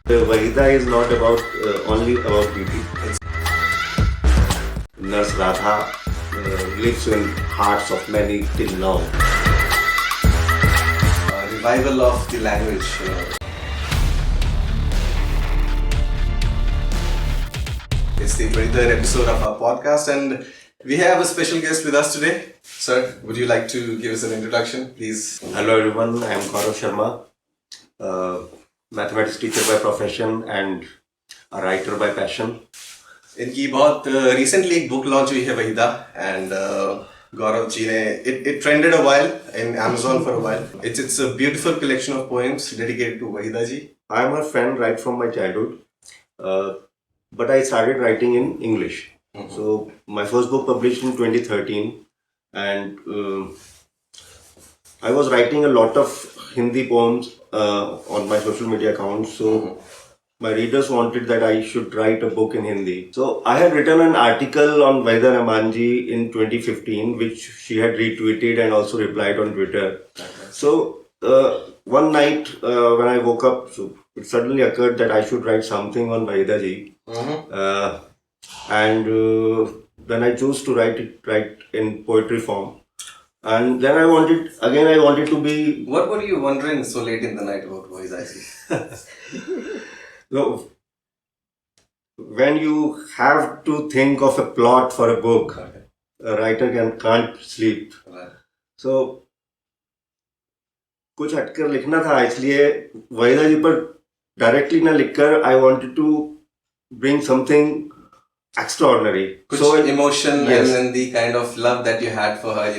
Waheeda is not about only about beauty. Nurse Radha lives in hearts of many till now. Revival of the language. It's the 23rd episode of our podcast, and we have a special guest with us today. Sir, would you like to give us an introduction, please? Hello everyone, I am Gaurav Sharma, mathematics teacher by profession and a writer by passion. इनकी बहुत recently एक book launch हुई है Waheeda, and Gaurav ji ने it trended a while in Amazon for a while. It's a beautiful collection of poems dedicated to Waheeda ji. I am her fan right from my childhood, but I started writing in English. So my first book published in 2013, and I was writing a lot of Hindi poems on my social media accounts. So my readers wanted that I should write a book in Hindi. So I had written an article on Waheeda Ramanji in 2015, which she had retweeted and also replied on Twitter. So one night when I woke up, so it suddenly occurred that I should write something on Waheeda ji. And then I chose to write in poetry form. And then I wanted to be... What were you wondering so late in the night about Waheeda ji? So, when you have to think of a plot for a book, a writer can't sleep. So, कुछ हटकर लिखना था, इसलिए वहीदा जी पर directly ना लिखकर I wanted to bring something extraordinary. So emotion, yes. And the kind of love that you had for her,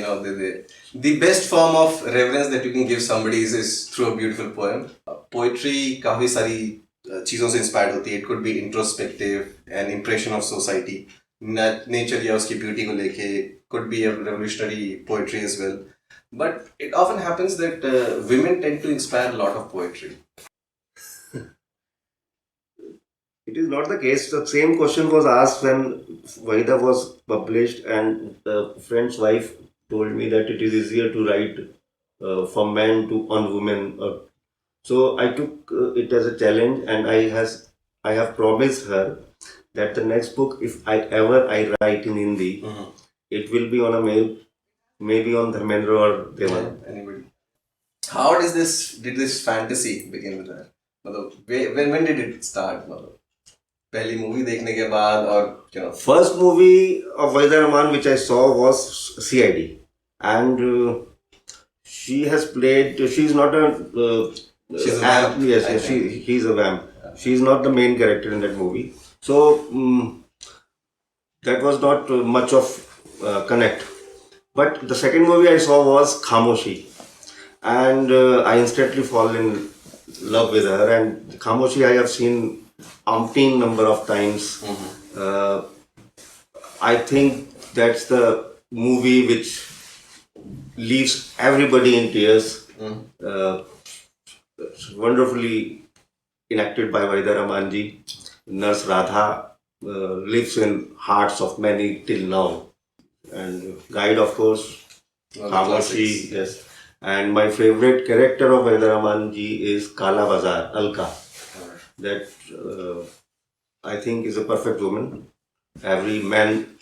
the best form of reverence that you can give somebody is through a beautiful poem. Poetry काफी सारी चीजों से inspired होती है. It could be introspective, an impression of society, nature या उसकी beauty को लेके, could be a revolutionary poetry as well. But it often happens that women tend to inspire a lot of poetry. It is not the case. The same question was asked when Waheeda was published, and a friend's wife told me that it is easier to write from men to on women. So I took it as a challenge, and I have promised her that the next book, if I write in Hindi, it will be on a male, maybe on Dharmendra or Devan. Anybody. How did this fantasy begin with her? When did it start? पहली movie देखने के बाद और First movie of Waheeda Rahman which I saw was CID, and she has played. She's not a. She's a vamp. Yes, he's a vamp. She's not the main character in that movie. So that was not much of connect. But the second movie I saw was Khamoshi, and I instantly fall in love with her. And Khamoshi I have seen umpteen number of times. I think that's the movie which leaves everybody in tears. Wonderfully enacted by Waheeda Ramanji. Nurse Radha lives in hearts of many till now. And guide, of course, Khamoshi, yes. And my favorite character of Waheeda Ramanji is Kala Bazar, Alka. That I think is a perfect woman. Every man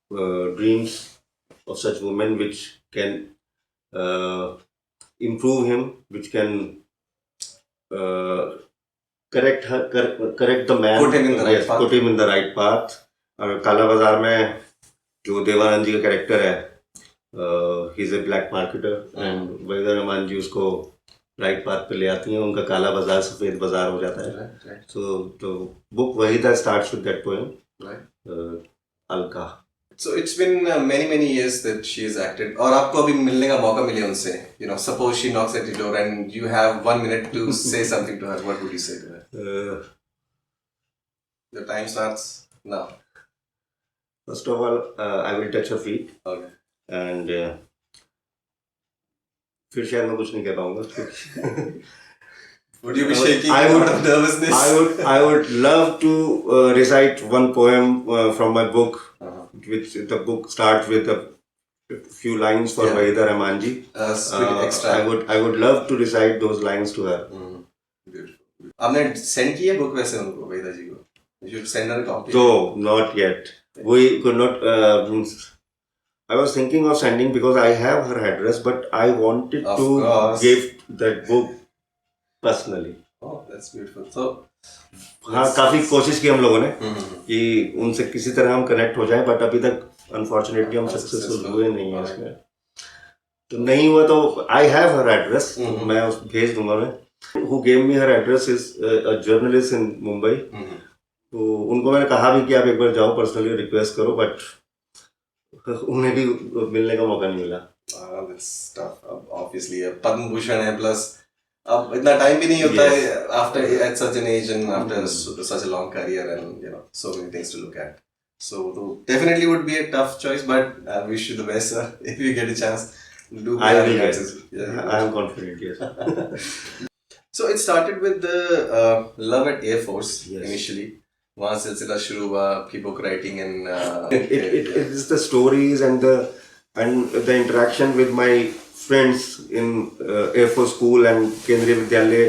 dreams of such woman which can improve him, which can correct the man, put him in the right path. Put him in the right path. और काला बाजार में जो देवानंद जी का character है, he is a black marketer, and Waheeda Rehman जी उसको right path पे ले आती हैं, उनका काला बाजार सफेद बाजार हो जाता है. So the book Waheeda starts with that poem, Alka. So it's been many years that she has acted. और आपको अभी मिलने का मौका मिले उनसे, suppose she knocks at your door and you have 1 minute to say something to her. What would you say to her? The time starts now. First of all, I will touch her feet. Okay. And फिर शायद मैं कुछ नहीं कह पाऊंगा. Would you be shaking out of nervousness? I would love to recite one poem from my book, which the book starts with a few lines for Waheeda Ramanji. Extra. I would love to recite those lines to her. Beautiful. आपने send किया book वैसे उनको, वहीदा जी को? You should send her a copy. So not yet. We could not. I was thinking of sending because I have her address, but I wanted Of to course. gift that book personally. Oh, that's beautiful. So हाँ, काफी कोशिश की हम लोगों ने कि उनसे किसी तरह हम कनेक्ट हो जाएं, बट अभी तक अनफॉर्चुनेटली हम सक्सेसफुल हुए नहीं हैं इसमें. तो नहीं हुआ तो आई हैव हर एड्रेस, मैं उस भेज दूंगा. मैं who gave me her address is a journalist इन मुंबई. तो उनको मैंने कहा भी कि आप एक बार जाओ पर्सनली रिक्वेस्ट करो, बट उन्हें भी मिलने का मौका नहीं मिला. That's tough. Obviously, Padma Bhushan है, प्लस अब इतना टाइम भी नहीं होता है after at such an age and after such a long career and so many things to look at. So definitely would be a tough choice, but I wish you the best, sir. If you get a chance, do. I will get it. I am confident. Yes. So it started with the love at Air Force initially. वहाँ सिलसिला शुरू हुआ आपकी book writing and it is the stories and the interaction with my friends in Air Force School and Kendriya Vidyalaya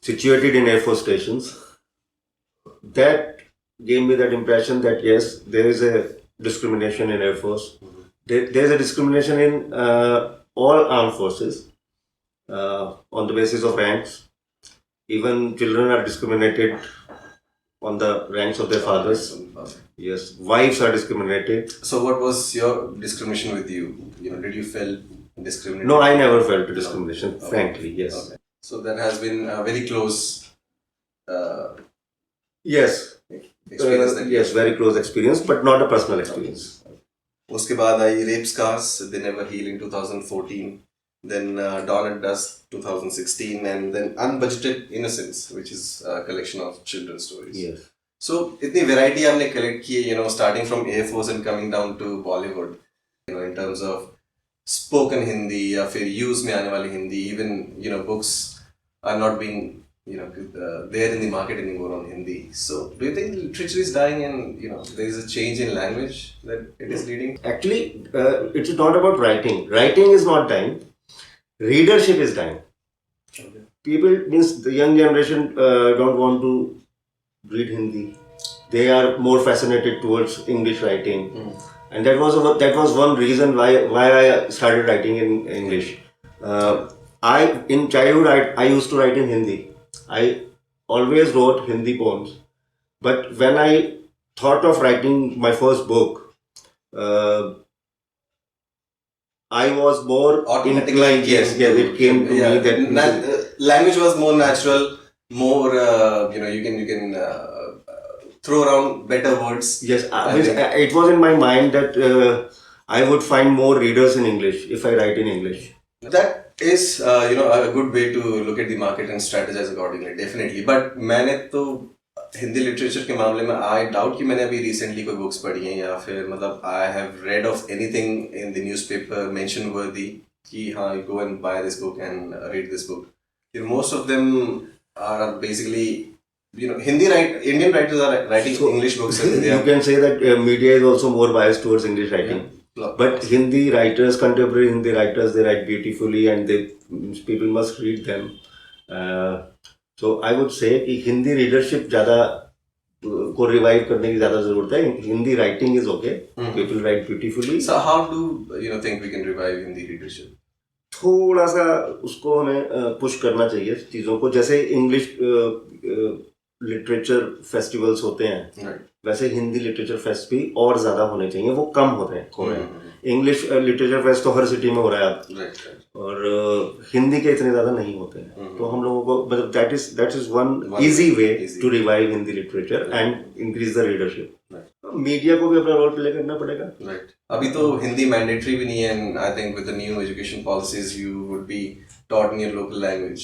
situated in Air Force stations that gave me that impression that yes, there is a discrimination in Air Force. There is a discrimination in all armed forces on the basis of ranks. Even children are discriminated on the ranks of their fathers. Yes, wives are discriminated. So what was your discrimination with you? Did you feel discriminated? No, I never felt discrimination, frankly, yes. Okay. So that has been a very close yes experience. Yes, very close experience, but not a personal experience. उसके बाद आई Rape Scars, They Never Heal in 2014. Then Dawn at Dusk 2016, and then Unbudgeted Innocence, which is a collection of children's stories. Yes. So इतनी variety आपने collect की, starting from Air Force and coming down to Bollywood, in terms of spoken Hindi या फिर use में आने वाली Hindi. Even books are not being there in the market anymore on Hindi. So do you think literature is dying and there is a change in language that it is leading? Actually, it's not about writing. Writing is not dying. Readership is dying. Okay. People, means the young generation don't want to read Hindi. They are more fascinated towards English writing, and that was one reason why I started writing in English. In childhood I used to write in Hindi. I always wrote Hindi poems, but when I thought of writing my first book, I was more inclined. Yes, it came to me that language was more natural, more you can throw around better words. Yes, it was in my mind that I would find more readers in English if I write in English. That is a good way to look at the market and strategize accordingly, definitely. But मैंने तो Hindi literature के मामले में I doubt कि मैंने अभी recently कोई books पढ़ी हैं या फिर मतलब I have read of anything in the newspaper mention worthy कि हाँ go and buy this book and read this book. Most of them are basically Indian writers are writing English books. You can say that media is also more biased towards English writing. Yeah. But Hindi writers, contemporary Hindi writers, they write beautifully and people must read them. So I would say कि Hindi readership ज़्यादा को revive करने की ज़्यादा ज़रूरत है. Hindi writing is okay, people right beautifully. So how do you think we can revive Hindi readership? थोड़ा सा उसको हमें पुश करना चाहिए चीज़ों को. जैसे इंग्लिश लिटरेचर फेस्टिवल्स होते हैं, वैसे हिंदी लिटरेचर फेस्ट भी और ज़्यादा होने चाहिए. वो कम होते हैं. इंग्लिश लिटरेचर फेस्ट तो हर सिटी में हो रहा है अब, और हिंदी के इतने ज़्यादा नहीं होते हैं. तो हम लोगों को मतलब that is one easy way to revive Hindi literature and increase the readership. Media को भी अपना रोल प्ले करना पड़ेगा. अभी तो हिंदी मैंडेटरी भी नहीं है, and I think with the new education policies you would be taught in your local language.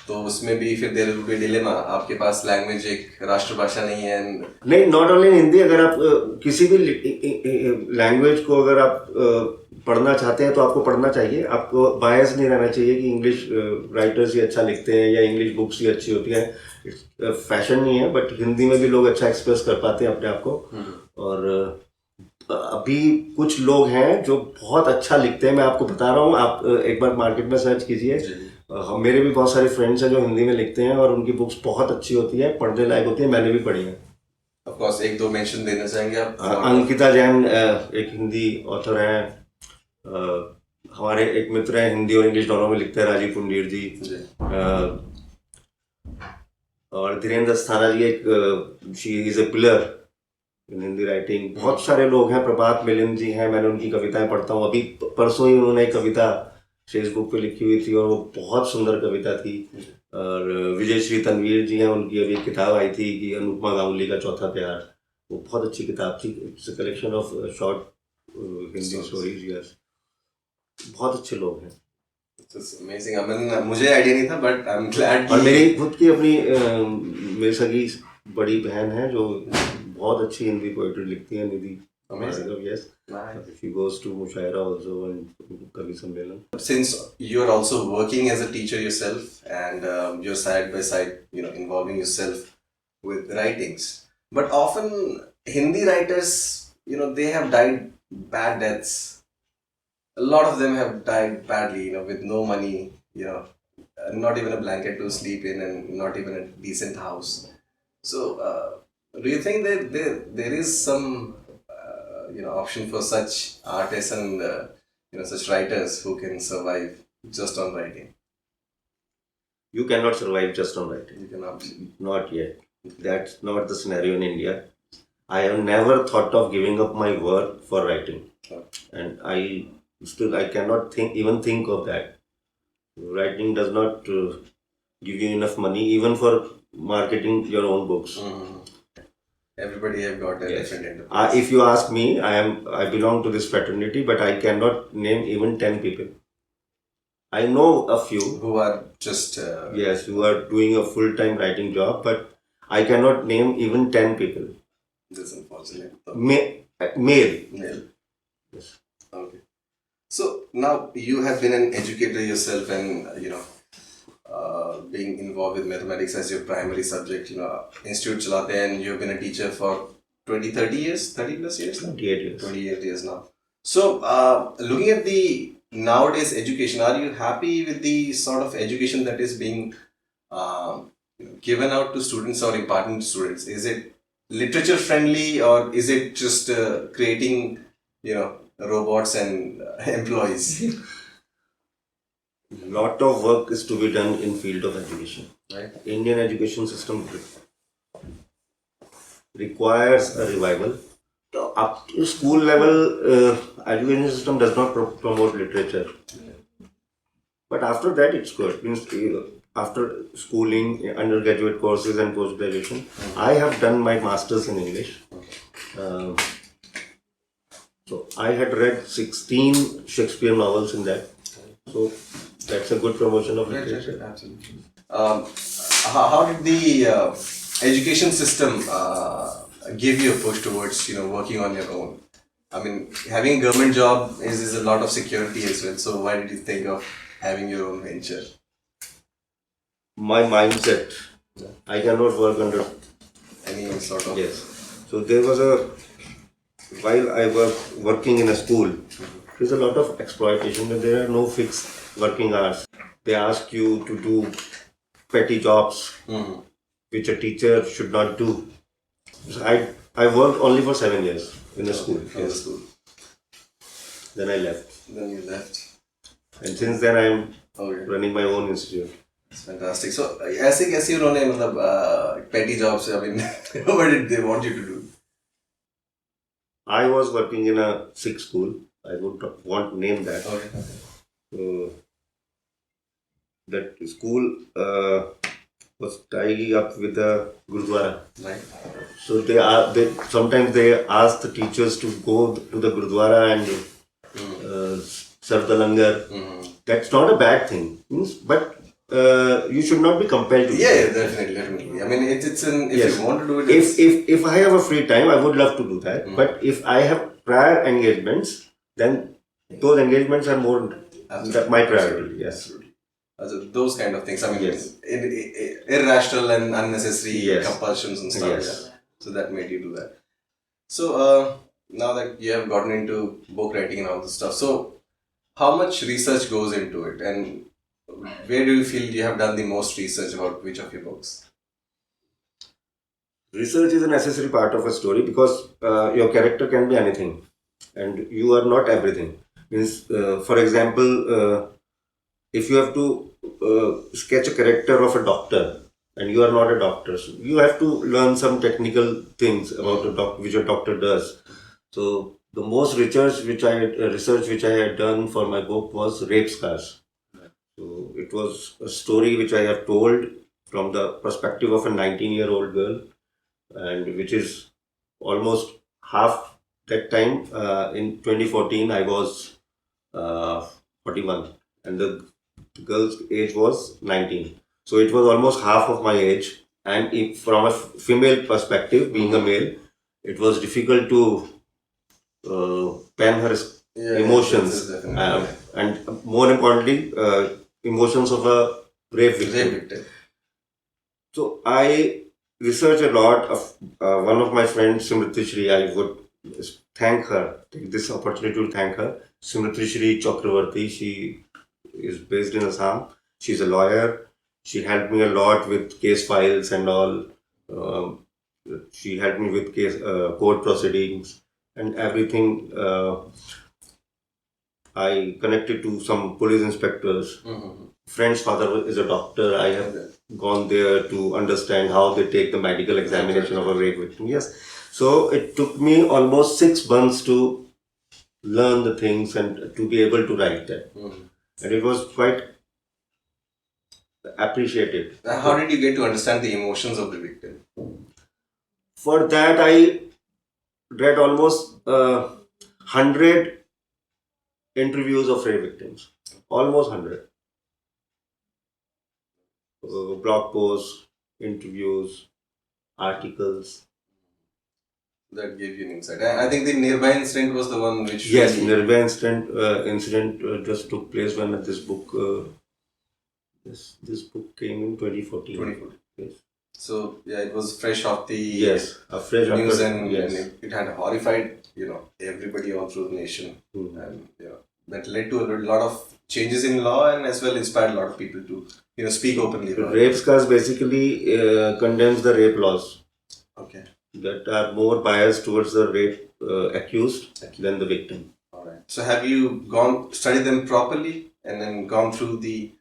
तो उसमें भी फिर देयर विल बी डिलेमा. आपके पास लैंग्वेज एक राष्ट्रभाषा नहीं है. नहीं, नॉट ओनली हिंदी. अगर आप किसी भी लैंग्वेज को अगर आप पढ़ना चाहते हैं तो आपको पढ़ना चाहिए. आपको बायस नहीं रहना चाहिए कि इंग्लिश राइटर्स ही अच्छा लिखते हैं या इंग्लिश बुक्स ही अच्छी होती हैं. फैशन नहीं है, बट हिंदी में भी लोग अच्छा एक्सप्रेस कर पाते हैं अपने आप को. और अभी कुछ लोग हैं जो बहुत अच्छा लिखते हैं. मैं आपको बता रहा हूँ, आप एक बार मार्केट में सर्च कीजिए मेरे भी बहुत सारे फ्रेंड्स हैं जो हिंदी में लिखते हैं और उनकी बुक्स बहुत अच्छी होती है, पढ़ने लायक होती है, मैंने भी पढ़ी है। ऑफ कोर्स एक दो मेंशन देना चाहेंगे आप? अंकिता जैन एक हिंदी ऑथर हैं। हमारे एक मित्र हैं, हिंदी और इंग्लिश दोनों में लिखते हैं, राजीव पुंडीर जी। और धीरेन्द्र अस्थाना जी, एक she is a pillar in Hindi writing. बहुत सारे लोग हैं, प्रभात मिलिंद जी हैं, मैंने उनकी कविताएं पढ़ता हूँ। अभी परसों ही उन्होंने एक कविता फेसबुक पे लिखी हुई थी और वो बहुत सुंदर कविता थी। और विजय श्री तनवीर जी हैं, उनकी अभी किताब आई थी कि अनुपमा गांगुली का चौथा प्यार, वो बहुत अच्छी किताब थी। It's a collection of short Hindi stories. Yes, बहुत अच्छे लोग हैं। अमेजिंग। I mean, मुझे आइडिया नहीं था, बट आई एम ग्लैड। और मेरी खुद की अपनी मेरी सगी बड़ी बहन है जो बहुत अच्छी हिंदी पोएट्री लिखती है, निधि। Yes. She goes to Mushaira also and Kavi Sammelan. Since you are also working as a teacher yourself, and you're side by side, involving yourself with writings, but often Hindi writers, they have died bad deaths. A lot of them have died badly, with no money, not even a blanket to sleep in, and not even a decent house. So, do you think that there is some option for such artists and such writers who can survive just on writing? You cannot survive just on writing. You cannot. Not yet. That's not the scenario in India. I have never thought of giving up my work for writing, and I cannot even think of that. Writing does not give you enough money even for marketing your own books. Everybody have got a different enterprise. If you ask me, I belong to this fraternity, but I cannot name even 10 people. I know a few who are just who are doing a full-time writing job, but I cannot name even 10 people. That's unfortunate. Male. Yes. Okay. So now you have been an educator yourself, and being involved with mathematics as your primary subject, institute chalate, and you've been a teacher for 30 years, 30 plus years now? 28 years now. So looking at the nowadays education, are you happy with the sort of education that is being given out to students or imparted to students? Is it literature friendly, or is it just creating robots and employees? Lot of work is to be done in field of education. Right. Indian education system requires a revival. Up to school level, education system does not promote literature. But after that, it's good. Means after schooling, undergraduate courses and post graduation, I have done my masters in English. So I had read 16 Shakespeare novels in that. So that's a good promotion of literature. Absolutely. How did the education system give you a push towards working on your own? I mean, having a government job is a lot of security as well. So why did you think of having your own venture? My mindset. I cannot work under any sort of. Yes. So there was while I was working in a school, there's a lot of exploitation, but there are no fixed working hours. They ask you to do petty jobs, which a teacher should not do. So I worked only for 7 years in a school. Yes. Then I left. Then you left. And since then I am running my own institute. That's fantastic. So, ऐसे उन्होंने मतलब petty jobs, I mean, what did they want you to do? I was working in a Sikh school. I would want to name that. Okay. So, that school was tying up with the Gurudwara. Right. So sometimes they ask the teachers to go to the Gurudwara and serve the langar. That's not a bad thing, but you should not be compelled to. Yeah, definitely. I mean, if you want to do it. If I have a free time, I would love to do that. But if I have prior engagements, then those engagements are more my priority. Yes. Those kind of things. I mean, irrational and unnecessary compulsions and stuff. Yes. Yeah. So that made you do that. So now that you have gotten into book writing and all this stuff, so how much research goes into it, and where do you feel you have done the most research about which of your books? Research is a necessary part of a story because your character can be anything and you are not everything. Means, for example, if you have to sketch a character of a doctor and you are not a doctor, so you have to learn some technical things about which a doctor does. So the most research which I had done for my book was rape scars. So it was a story which I have told from the perspective of a 19-year-old girl, and which is almost half that time. In 2014, I was 41, and the girl's age was 19. So it was almost half of my age. And if, from a female perspective, being a male, it was difficult to pen her emotions, and more importantly, emotions of a rape victim. So I research a lot of one of my friends, Simriti Shri. I would thank her, take this opportunity to thank her. Simriti Shri Chakravarti, she is based in Assam. She's a lawyer. She helped me a lot with case files and all. Um, she helped me with case court proceedings and everything. I connected to some police inspectors. Friend's father is a doctor. I have gone there to understand how they take the medical examination of a rape victim. Yes. So it took me almost 6 months to learn the things and to be able to write that. And it was quite appreciated. How did you get to understand the emotions of the victim? For that, I read almost 100 interviews of rape victims. Almost 100. Blog posts, interviews, articles. That gave you an insight. I think the Nirbhaya incident was the one which... Yes, Nirbhaya incident just took place when this book this book came in 2014. 2014. Yes. So yeah, it was fresh off the fresh news, after, and, yes. and it had horrified everybody all through the nation, and that led to a lot of changes in law and as well inspired a lot of people to speak openly about rape scars basically condemns the rape laws. Okay. That are more biased towards the rape accused than the victim. All right. So have you studied them properly and then gone through the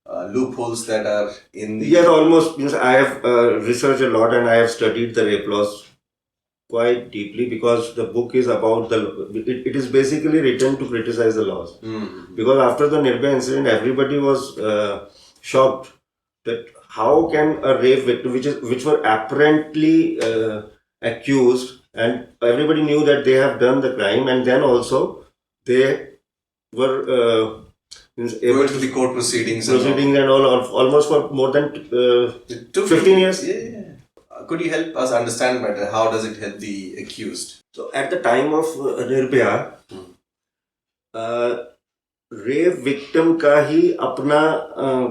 loopholes that are in the... Yeah, almost. Means I have researched a lot and I have studied the rape laws quite deeply because the book is about it is basically written to criticize the laws. Because after the Nirbhaya incident, everybody was shocked that how can a rape victim, which were apparently accused, and everybody knew that they have done the crime, and then also they were going to the court proceedings and all almost for more than 15 years. Yeah. Could you help us understand better how does it help the accused? So at the time of Nirbhaya, rape victim का ही अपना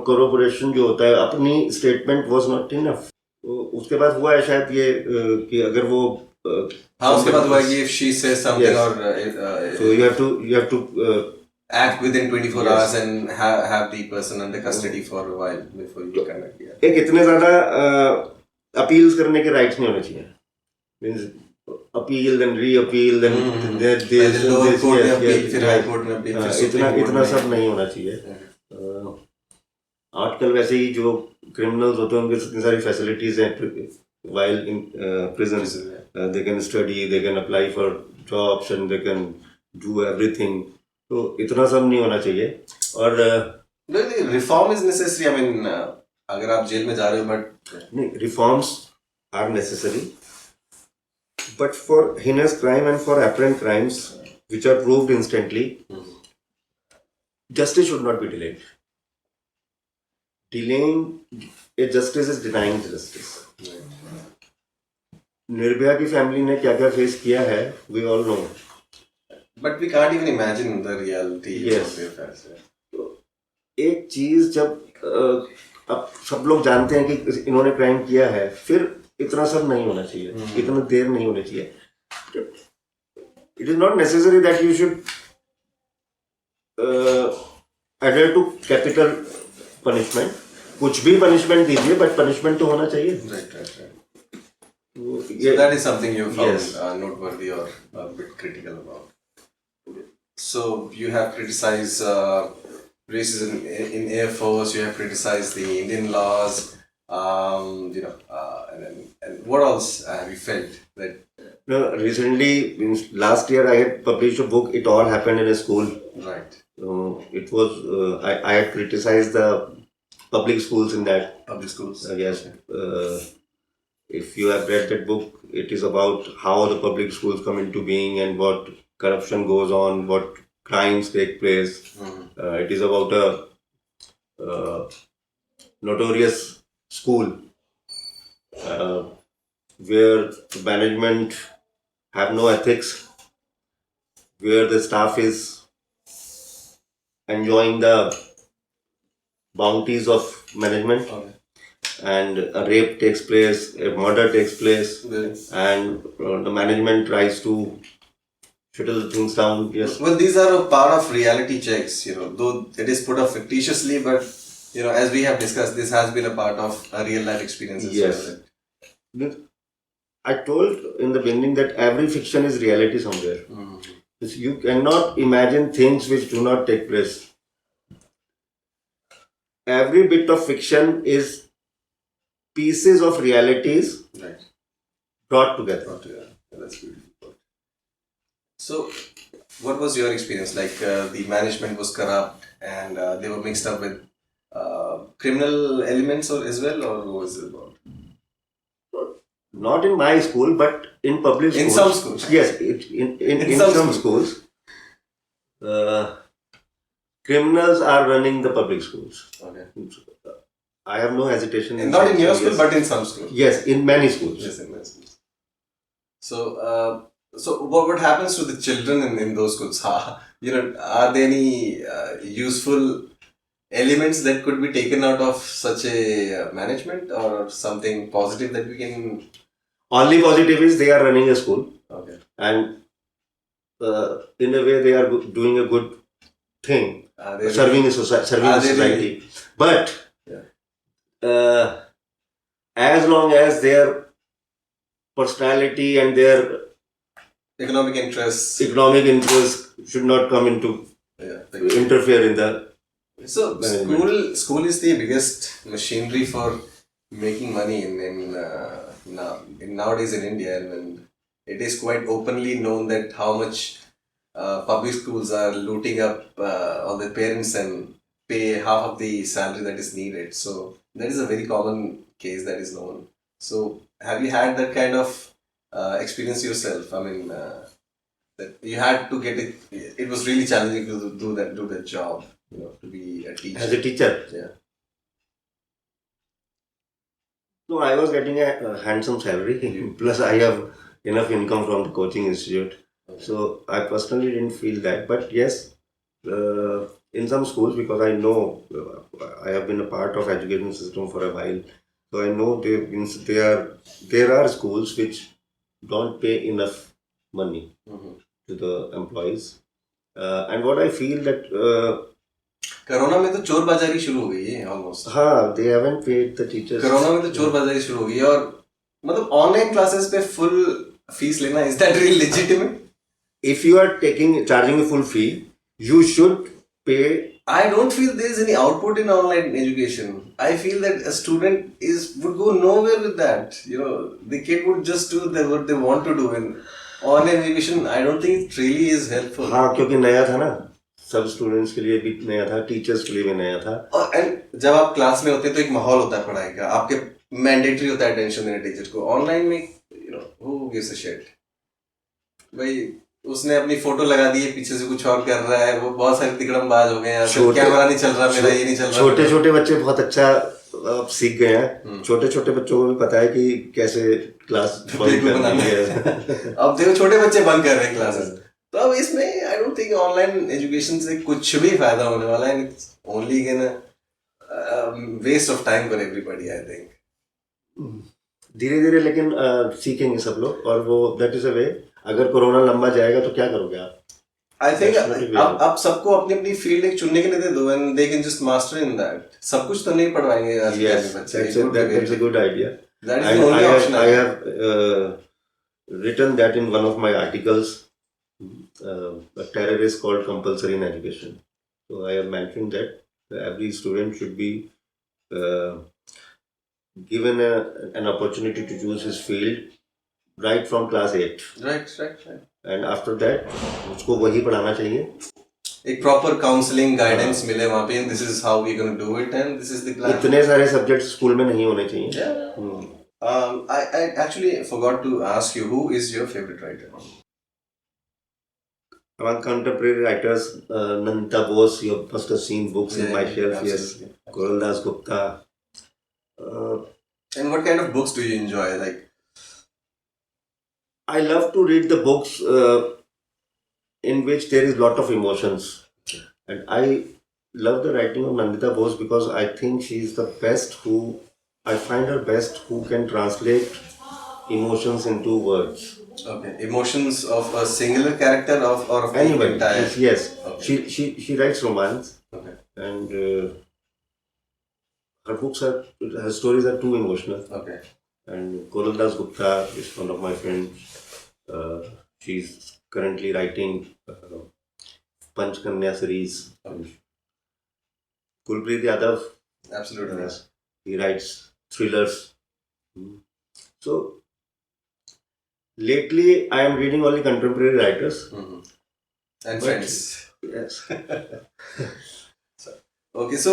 कोरोबोरेशन जो होता है, अपनी statement was not enough. उसके बाद हुआ है शायद ये कि अगर वो उसके बाद हुआ कि if she says something or so you have to act within 24 hours and have the person under custody for a while before you conduct it. एक इतने ज्यादा अपील्स करने के राइट्स नहीं होने चाहिए. मींस अपील देन री-अपील देन इतना सब नहीं होना चाहिए. आजकल वैसे ही जो क्रिमिनल्स होते हैं उनके इतनी सारी फैसिलिटीज हैं while in prisons. They can study, they can apply for jobs and they can do everything. तो इतना सब नहीं होना चाहिए. और reform is necessary. I mean अगर आप जेल में जा रहे हो बट नहीं, reforms are necessary. But for heinous crime and for apparent crimes which are proved instantly, justice should not be delayed. Delaying a justice is denying justice. Nirbhaya की family ने क्या क्या फेस किया है, we all know. But we can't even imagine the reality of their affairs. तो एक चीज जब अब सब लोग जानते हैं कि इन्होंने क्राइम किया है, फिर इतना सब नहीं होना चाहिए, इतना देर नहीं होनी चाहिए. It is not necessary that you should adhere to capital punishment. कुछ भी punishment दीजिए, but punishment तो होना चाहिए. Right. तो So that is something you found Yes. noteworthy or a bit critical about. So you have criticized racism in Air Force. You have criticized the Indian laws. And what else have you felt that? No, recently, last year, I had published a book. It all happened in a school. Right. It was I had criticized the public schools in that. Public schools. Yes. If you have read that book, it is about how the public schools come into being and what corruption goes on, what crimes take place. It is about a notorious school where the management have no ethics, where the staff is enjoying the bounties of management. Okay. And a rape takes place, a murder takes place, and the management tries to shuttle the things down. Yes. Well, these are a part of reality checks, though it is put up fictitiously, but as we have discussed, this has been a part of a real life experience as Yes. well. I told in the beginning that every fiction is reality somewhere. You cannot imagine things which do not take place. Every bit of fiction is pieces of realities brought together. Yeah, that's beautiful. So, what was your experience? Like the management was corrupt and they were mixed up with criminal elements as well, or what was it about? Not in my school, but in public schools. In some schools. Yes, in some schools. Criminals are running the public schools. Okay. I have no hesitation. Not in your school, but in some schools. Yes, in many schools. Yes, in many schools. So what happens to the children in those schools? Are there any useful elements that could be taken out of such a management, or something positive that we can? Only positive is they are running a school. Okay. And in a way they are doing a good thing, serving society. Really? But as long as their personality and their economic interests should not come into interfere in the. So school is the biggest machinery for making money in nowadays in India, and it is quite openly known that how much public schools are looting up on their parents and pay half of the salary that is needed. So that is a very common case that is known. So have you had that kind of experience yourself? I mean, that you had to get it. It was really challenging to do that job. To be a teacher. As a teacher? Yeah. No, I was getting a handsome salary. Plus, I have enough income from the coaching institute. Okay. So, I personally didn't feel that. But yes, in some schools, because I know I have been a part of education system for a while. So, I know there are schools which don't pay enough money to the employees. And what I feel that corona में तो चोर बाजारी शुरू हो गई है almost. हाँ, they haven't paid the teachers. Corona में तो चोर बाजारी शुरू हो गई है, और मतलब ऑनलाइन क्लासेस पे फुल फीस लेना, is that really legitimate? If you are charging a full fee, you should pay. I don't feel there is any output in online education. I feel that a student would go nowhere with that. The kid would just do what they want to do. In online education, I don't think it really is helpful. हाँ, क्योंकि नया था ना, सब students के लिए भी नया था, टीचर्स के लिए भी नया था. एंड जब आप क्लास में होते हैं तो एक माहौल होता है पढ़ाई का, आपके मैंडेटरी होता है अटेंशन देना टीचर को. ऑनलाइन में who gives a shit? भाई उसने अपनी फोटो लगा दी है, पीछे से कुछ और कर रहा है, वो बहुत सारे तिकड़मबाज हो गए हैं, कैमरा नहीं चल रहा, मेरा ये नहीं चल रहा. छोटे छोटे बच्चे बहुत अच्छा सीख गए हैं. छोटे छोटे बच्चों को भी पता है कि कैसे क्लास बंक करनी है. अब देखो छोटे बच्चे बंक कर रहे हैं क्लासेस. तो अब इसमें I don't think online education से कुछ भी फायदा होने वाला है. It's only waste of time for everybody, I think. धीरे धीरे लेकिन सीखेंगे सब लोग, और वो दैट इज अ वे. अगर कोरोना लंबा जाएगा तो क्या करोगे आप? I think That's motivating. अब सबको अपनी अपनी फील्ड एक चुनने के लिए दे दो and they can just master in that. सब कुछ तो नहीं पढ़वाएंगे आज के Yes, टाइम में बच्चे. that's It a, would be that, very that's a good idea. That is And the only option I I have written that in one of my articles. A terror is called compulsory in education. So I have mentioned that every student should be uh, given an opportunity to choose his field right from class 8. Right. And after that, उसको वही पढ़ाना चाहिए. एक proper counselling guidance मिले वहाँ पे, this is how we gonna do it and this is the plan. इतने सारे सब्जेक्ट स्कूल में नहीं होने चाहिए. I actually forgot to ask you, who is your favorite writer? Among contemporary writers, Nandita Bose, you must have seen books in my shelf. Yes, Gaurav Gupta. And what kind of books do you enjoy? Like, I love to read the books in which there is lot of emotions, and I love the writing of Nandita Bose because I think she is the best I find her best who can translate emotions into words. okay, emotions of a singular character or of the Anybody. entire. Yes. Okay. She writes romance, Okay. and her stories are too emotional. Okay. And Gaurav Gupta is one of my friends. She's currently writing Panchkanya series. Kulpreet Yadav, Absolutely. yes, he writes thrillers. So lately I am reading only contemporary writers. And But- friends. Yes. Okay, so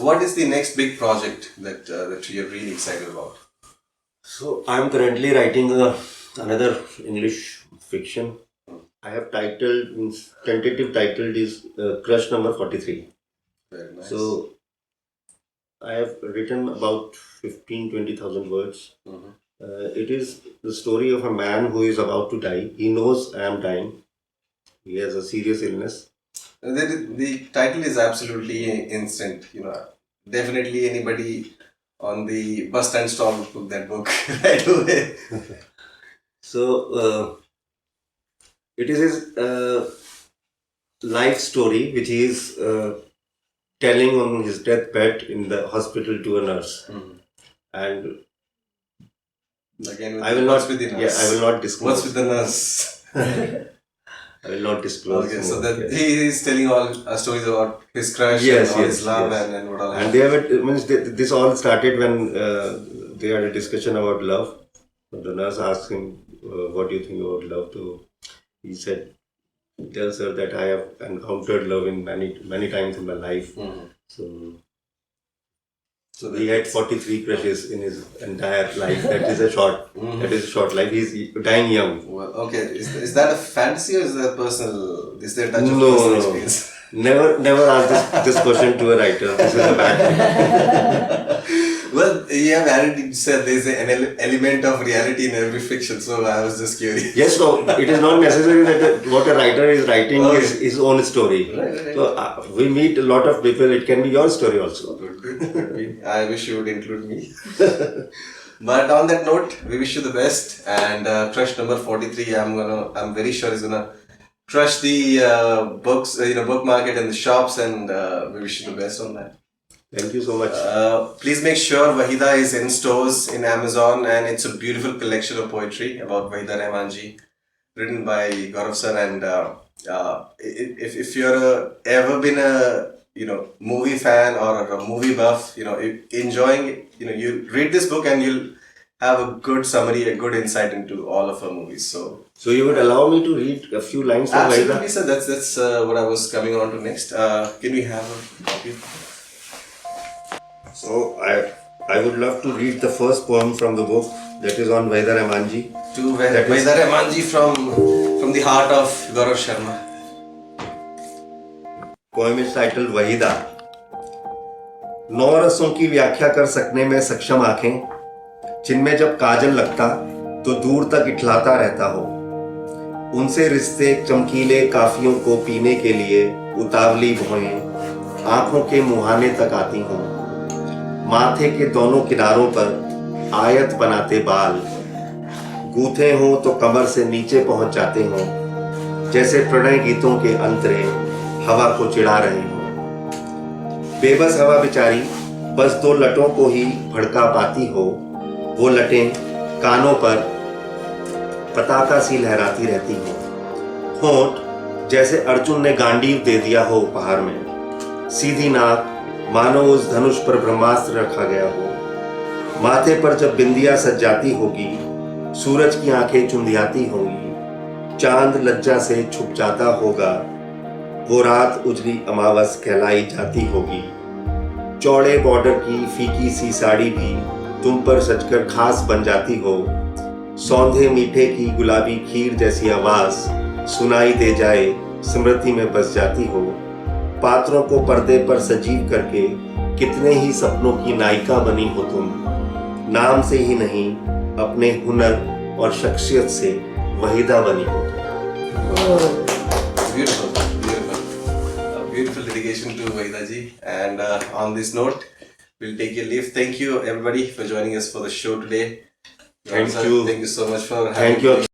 what is the next big project that you're really excited about? So I am currently writing another English fiction. I have tentative titled is Crush Number 43. Very nice. So I have written about 15,000-20,000 words. It is the story of a man who is about to die. He knows I am dying. He has a serious illness. The title is absolutely instant. Definitely anybody on the bus stand stall would book that book right away. So it is his life story which he is telling on his deathbed in the hospital to a nurse. And Again, I will what's not. with the nurse? Yeah, I will not disclose. What's with the nurse? I will not disclose. Okay, more. so that Yes. he is telling all stories about his crush Yes, and all yes, his love yes. and what all. And they have means this all started when they had a discussion about love. The nurse asked him, "What do you think about love?" So he said, tells her that I have encountered love in many times in my life. So he had 43 crushes in his entire life. That is a short life. He's dying young. Well, okay, is that a fantasy or is that personal? Is there a touch of No, personal no. experience? Never ask this question to a writer. This is a bad thing. Well, you have already said there's an element of reality in every fiction, so I was just curious. Yes, so it is not necessary that what a writer is writing Okay. is his own story. Right. So we meet a lot of people. It can be your story also. Could be. I wish you would include me. But on that note, we wish you the best. And crush number 43, I'm very sure is gonna crush the books, book market and the shops, and we wish you the best on that. Thank you so much. Please make sure Waheeda is in stores in Amazon, and it's a beautiful collection of poetry about Waheeda Rahmanji, written by Gaurav sir. And if you're ever been a movie fan or a movie buff, enjoying it, you read this book and you'll have a good summary, a good insight into all of her movies. So you would allow me to read a few lines from Waheeda? Absolutely, sir. That's what I was coming on to next. Can we have a copy? So I would love to read the first poem from the book, that is on Waheeda Rahmanji. To Waheeda Rahmanji from the heart of Gaurav Sharma. Poem is titled Waheeda. 9 रसों की व्याख्या कर सकने में सक्षम आंखें, जिनमें जब काजल लगता तो दूर तक इठलाता रहता हो। उनसे रिश्ते चमकीले काफियों को पीने के लिए उतावली भौएं आंखों के मुहाने तक आती हों। माथे के दोनों किनारों पर आयत बनाते बाल गूथे हों तो कमर से नीचे पहुंच जाते हों। जैसे प्रणय गीतों के अंतरे हवा को चिढ़ा रहे हों। बेबस हवा बेचारी बस दो लटों को ही भड़का पाती हो, वो लटें कानों पर पताका सी लहराती रहती हो। होंठ जैसे अर्जुन ने गांडीव दे दिया हो उपहार में, सीधी नाक मानो उस धनुष पर ब्रह्मास्त्र रखा गया हो। माथे पर जब बिंदिया सज जाती होगी, सूरज की आंखें चुंधियाती होंगी, चांद लज्जा से छुप जाता होगा, वो रात उजली अमावस कहलाई जाती होगी। चौड़े बॉर्डर की फीकी सी साड़ी भी तुम पर सजकर खास बन जाती हो। सौंधे मीठे की गुलाबी खीर जैसी आवाज सुनाई दे जाए, स्मृति में बस जाती हो। पात्रों को पर्दे पर सजीव करके कितने ही सपनों की नायिका बनी हो तुम। नाम से ही नहीं, अपने हुनर और शख्सियत से वहीदा बनी हो तुम। Beautiful, beautiful. A beautiful dedication to Waheeda ji. And on this note, we'll take your leave. Thank you, everybody, for joining us for the show today. Thank you. Thank you so much for having Thank you.